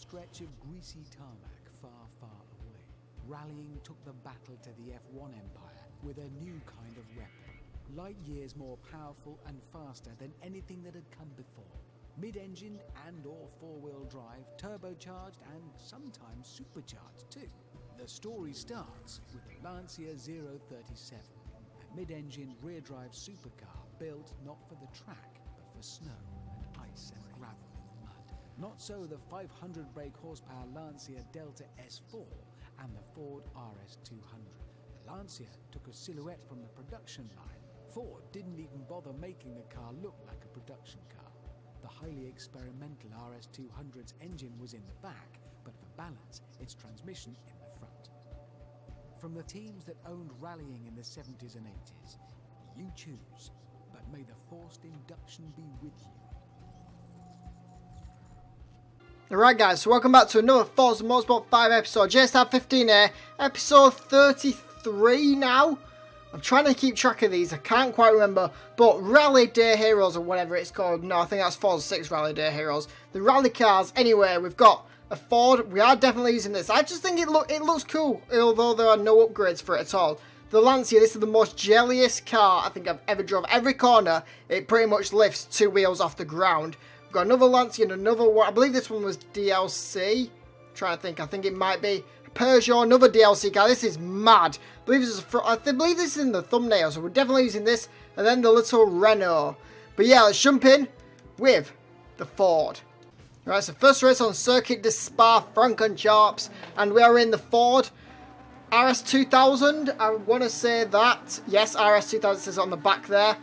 stretch of greasy tarmac far, far away, rallying took the battle to the F1 empire with a new kind of weapon, light years more powerful and faster than anything that had come before. Mid-engined and or four-wheel drive, turbocharged and sometimes supercharged too. The story starts with the Lancia 037, a mid-engined rear-drive supercar built not for the track, but for snow and ice and gravel and mud. Not so the 500 brake horsepower Lancia Delta S4 and the Ford RS200. The Lancia took a silhouette from the production line. Ford didn't even bother making the car look like a production car. The highly experimental RS200's engine was in the back, but for balance, its transmission in the front. From the teams that owned rallying in the 70s and 80s, you choose, but may the forced induction be with you. Alright guys, so welcome back to another Forza Motorsport 5 episode, JStar 15 here, episode 33 now. I'm trying to keep track of these, I can't quite remember, but Rally Day Heroes or whatever it's called, no I think that's Forza 6 Rally Day Heroes. The rally cars, anyway, we've got a Ford, we are definitely using this. I just think it looks cool, although there are no upgrades for it at all. The Lancia, this is the most jelliest car I think I've ever drove. Every corner, it pretty much lifts two wheels off the ground. We've got another Lancia and another one, I believe this one was DLC. I'm trying to think, I think it might be Peugeot, another DLC car. This is mad. I believe this is in the thumbnail, so we're definitely using this. And then the little Renault. But yeah, let's jump in with the Ford. Right, so first race on Circuit de Spa Francorchamps, and we are in the Ford RS2000. I want to say that. Yes, RS2000 says on the back there.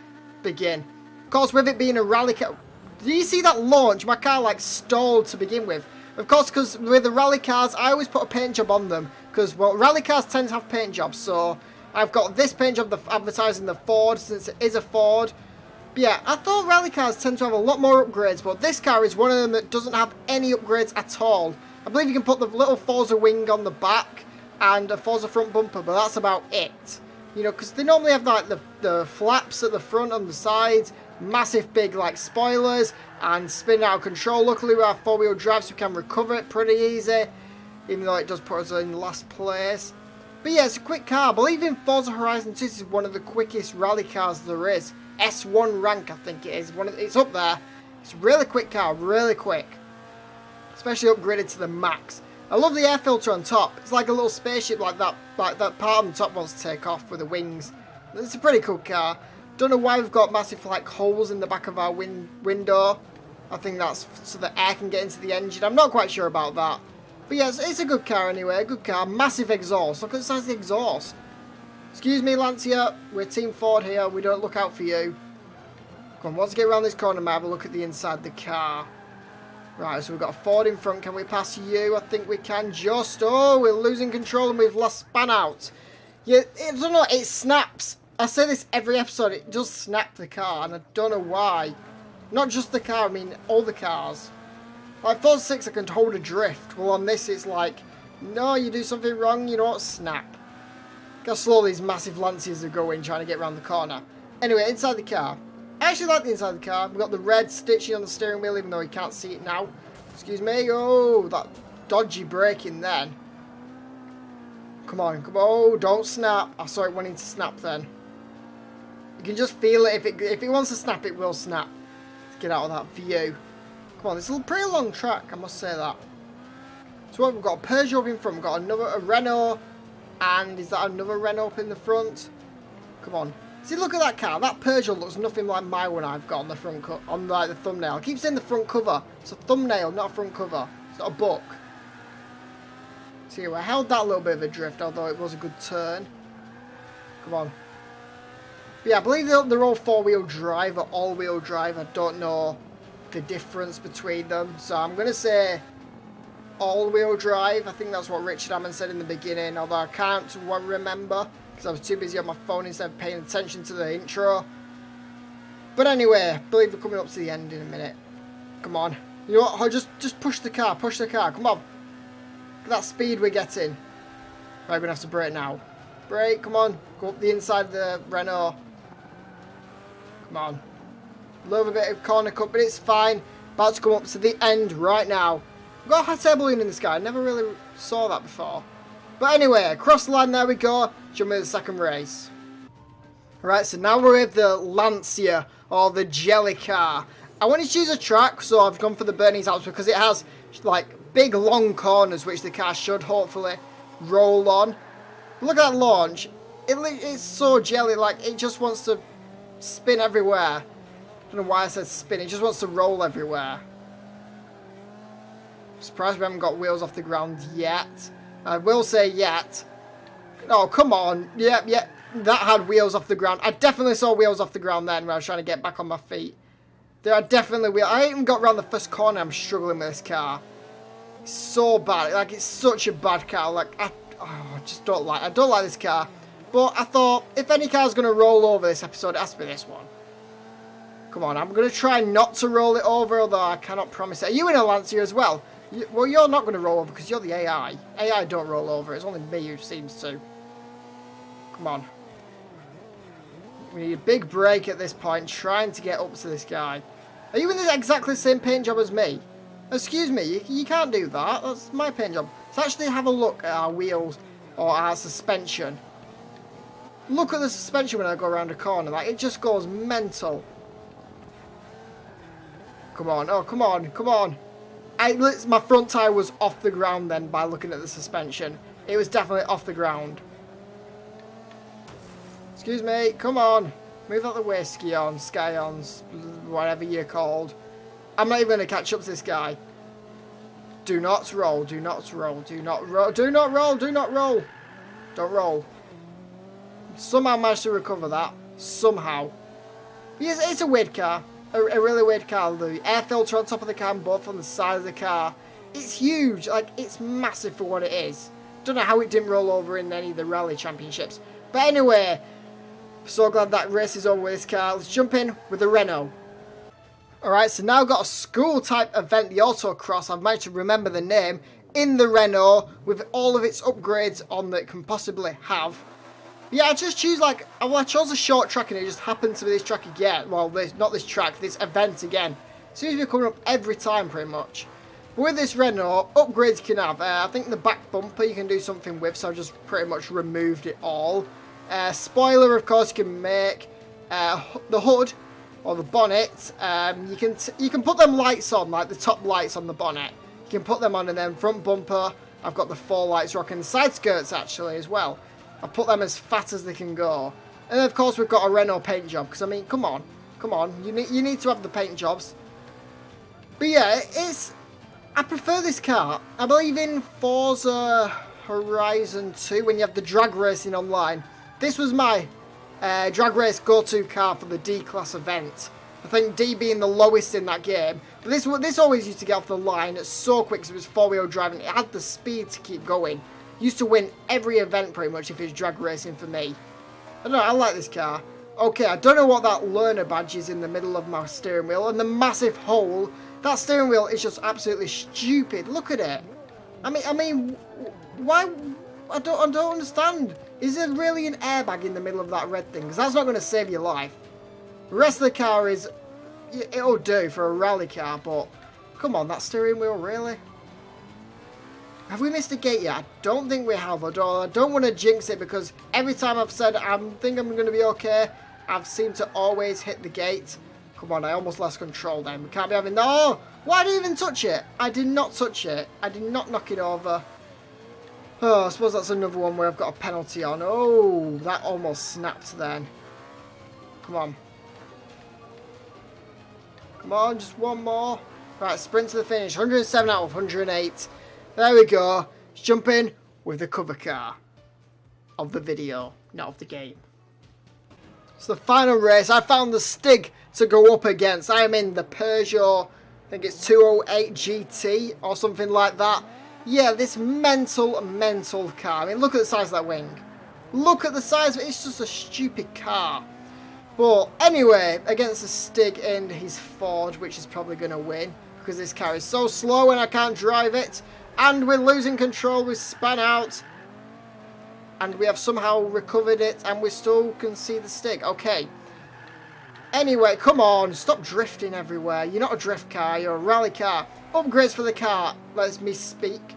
Begin. Of course, with it being a rally car. Do you see that launch? My car like stalled to begin with. Of course, because with the rally cars, I always put a paint job on them. Because, well, rally cars tend to have paint jobs. So, I've got this paint job advertising the Ford, since it is a Ford. But yeah, I thought rally cars tend to have a lot more upgrades. But this car is one of them that doesn't have any upgrades at all. I believe you can put the little Forza wing on the back and a Forza front bumper. But that's about it. You know, because they normally have like the flaps at the front and the sides. Massive big like spoilers and spinning out of control. Luckily we have four-wheel drive so we can recover it pretty easy, even though it does put us in last place. But yeah, it's a quick car. I believe in Forza Horizon 2 this is one of the quickest rally cars there is. S1 rank I think it is. It's up there. It's a really quick car, really quick. Especially upgraded to the max. I love the air filter on top. It's like a little spaceship like that part on the top wants to take off with the wings. It's a pretty cool car. Don't know why we've got massive like holes in the back of our window. I think that's so the air can get into the engine. I'm not quite sure about that. But yeah, it's a good car anyway. A good car. Massive exhaust. Look at the size of the exhaust. Excuse me, Lancia. We're Team Ford here. We don't look out for you. Come on, once we get around this corner, I might have a look at the inside of the car. Right, so we've got a Ford in front. Can we pass you? I think we can just. Oh, we're losing control and we've lost span out. Yeah, I don't know. It snaps. I say this every episode, it does snap the car, and I don't know why. Not just the car, I mean all the cars. Like Forza 6 I can hold a drift, well on this it's like, no, you do something wrong, you know what, snap. Look how slow these massive Lancias are going, trying to get around the corner. Anyway, inside the car. I actually like the inside of the car. We've got the red stitching on the steering wheel, even though you can't see it now. Excuse me, oh, that dodgy braking then. Come on, come on, oh, don't snap. I saw it wanting to snap then. You can just feel it. If it wants to snap, it will snap. Let's get out of that view. Come on, it's a pretty long track, I must say that. So what, we've got a Peugeot up in front. We've got a Renault. And is that another Renault up in the front? Come on. See, look at that car. That Peugeot looks nothing like my one I've got on the front on like the thumbnail. I keep saying the front cover. It's a thumbnail, not a front cover. It's not a book. See, I held that little bit of a drift, although it was a good turn. Come on. But yeah, I believe they're all four-wheel drive or all-wheel drive. I don't know the difference between them. So I'm going to say all-wheel drive. I think that's what Richard Hammond said in the beginning, although I can't remember because I was too busy on my phone instead of paying attention to the intro. But anyway, I believe we're coming up to the end in a minute. Come on. You know what? Oh, just push the car. Push the car. Come on. Look at that speed we're getting. Right, we're going to have to brake now. Brake, come on. Go up the inside of the Renault. Come on. Love a bit of corner cut, but it's fine. About to come up to the end right now. We've got a hot air balloon in the sky. I never really saw that before. But anyway, across the line, there we go. Jump into the second race. Alright, so now we're with the Lancia, or the Jelly Car. I wanted to choose a track, so I've gone for the Bernese Alps because it has, like, big long corners, which the car should hopefully roll on. Look at that launch. It's so jelly, like, it just wants to spin everywhere. I don't know why I said spin, it just wants to roll everywhere. I'm surprised we haven't got wheels off the ground yet. I will say yet. Oh, come on. Yep, that had wheels off the ground. I definitely saw wheels off the ground then when I was trying to get back on my feet. There are definitely wheels. I even got around the first corner. I'm struggling with this car. It's so bad. Like, it's such a bad car. Like, I just don't like. I don't like this car. But I thought, if any car's going to roll over this episode, it has to be this one. Come on, I'm going to try not to roll it over, although I cannot promise it. Are you in a Lancia as well? Well, you're not going to roll over because you're the AI. AI don't roll over. It's only me who seems to. Come on. We need a big break at this point, trying to get up to this guy. Are you in the exactly same paint job as me? Excuse me, you can't do that. That's my paint job. Let's actually have a look at our wheels or our suspension. Look at the suspension when I go around a corner. Like, it just goes mental. Come on. Oh, come on. Come on. My front tyre was off the ground then by looking at the suspension. It was definitely off the ground. Excuse me. Come on. Move out the way, Skyons, whatever you're called. I'm not even going to catch up to this guy. Do not roll. Do not roll. Do not roll. Do not roll. Do not roll. Don't roll. Somehow managed to recover that. Somehow. Yes, it's a weird car. A really weird car. The air filter on top of the car and both on the side of the car. It's huge. Like, it's massive for what it is. Don't know how it didn't roll over in any of the rally championships. But anyway, so glad that race is over with this car. Let's jump in with the Renault. Alright, so now I've got a school type event, the Autocross. I've managed to remember the name, in the Renault with all of its upgrades on that it can possibly have. Yeah, I just choose like, well, I chose a short track and it just happened to be this track again. Well, not this track, this event again. Seems to be coming up every time pretty much. But with this Renault, upgrades you can have. I think the back bumper you can do something with, so I've just pretty much removed it all. Spoiler, of course, you can make. The hood, or the bonnet, you can put them lights on, like the top lights on the bonnet. You can put them on, and then front bumper, I've got the 4 lights rocking the side skirts actually as well. I've put them as fat as they can go. And of course we've got a Renault paint job, because I mean, come on, you need to have the paint jobs. But yeah, I prefer this car. I believe in Forza Horizon 2, when you have the drag racing online, this was my drag race go-to car for the D-class event. I think D being the lowest in that game. But this always used to get off the line. It's so quick because it was 4-wheel driving. It had the speed to keep going. Used to win every event pretty much if it's drag racing for me. I don't know, I like this car. Okay, I don't know what that learner badge is in the middle of my steering wheel. And the massive hole. That steering wheel is just absolutely stupid. Look at it. I mean, why? I don't understand. Is there really an airbag in the middle of that red thing? Because that's not going to save your life. The rest of the car it'll do for a rally car, but come on, that steering wheel, really? Have we missed a gate yet? I don't think we have. Although I don't want to jinx it because every time I've said I think I'm going to be okay, I've seemed to always hit the gate. Come on, I almost lost control then. We can't be having... No! Why did I even touch it? I did not touch it. I did not knock it over. Oh, I suppose that's another one where I've got a penalty on. Oh, that almost snapped then. Come on. Come on, just one more. Right, sprint to the finish. 107 out of 108. There we go. Let's jump in with the cover car of the video, not of the game. It's the final race. I found the Stig to go up against. I am in the Peugeot, I think it's 208 GT or something like that. Yeah, this mental car. I mean, look at the size of that wing. Look at the size of it. It's just a stupid car. But anyway, against the Stig and his Ford, which is probably going to win because this car is so slow and I can't drive it. And we're losing control. We spun out. And we have somehow recovered it and we still can see the Stig. Okay. Anyway, come on, stop drifting everywhere. You're not a drift car, you're a rally car. Upgrades for the car, let me speak.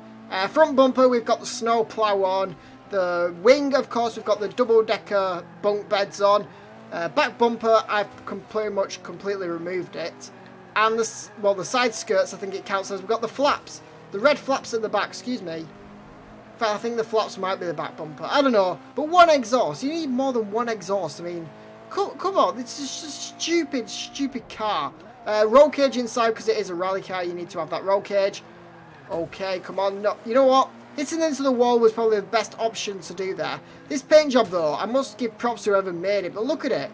Front bumper, we've got the snow plough on. The wing, of course, we've got the double-decker bunk beds on. Back bumper, I've completely removed it. And the side skirts, I think it counts as, we've got the flaps. The red flaps at the back, excuse me. In fact, I think the flaps might be the back bumper. I don't know. But one exhaust. You need more than one exhaust. I mean, come on. This is just a stupid car. Roll cage inside, because it is a rally car. You need to have that roll cage. Okay, come on. No, you know what? Hitting into the wall was probably the best option to do there. This paint job, though, I must give props to whoever made it. But look at it.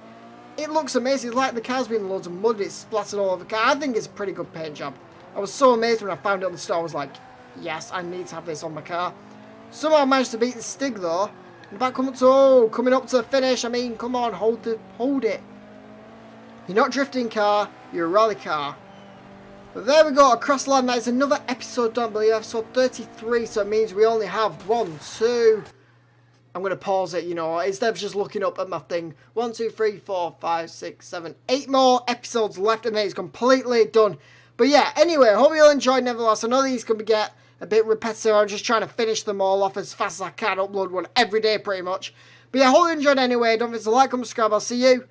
It looks amazing. It's like the car's been in loads of mud. It's splattered all over the car. I think it's a pretty good paint job. I was so amazed when I found it on the store. I was like, yes, I need to have this on my car. Somehow I managed to beat the Stig, though. And back coming up to the finish. I mean, come on, hold it. You're not a drifting car. You're a rally car. But there we go, across the line. That is another episode done, I believe, episode 33. So it means we only have 1, 2. I'm going to pause it, you know, instead of just looking up at my thing. 1, 2, 3, 4, 5, 6, 7, 8 more episodes left, and then it's completely done. But yeah, anyway, I hope you all enjoyed nevertheless. I know these can get a bit repetitive. I'm just trying to finish them all off as fast as I can. Upload one every day, pretty much. But yeah, I hope you enjoyed anyway. Don't forget to like, comment, subscribe. I'll see you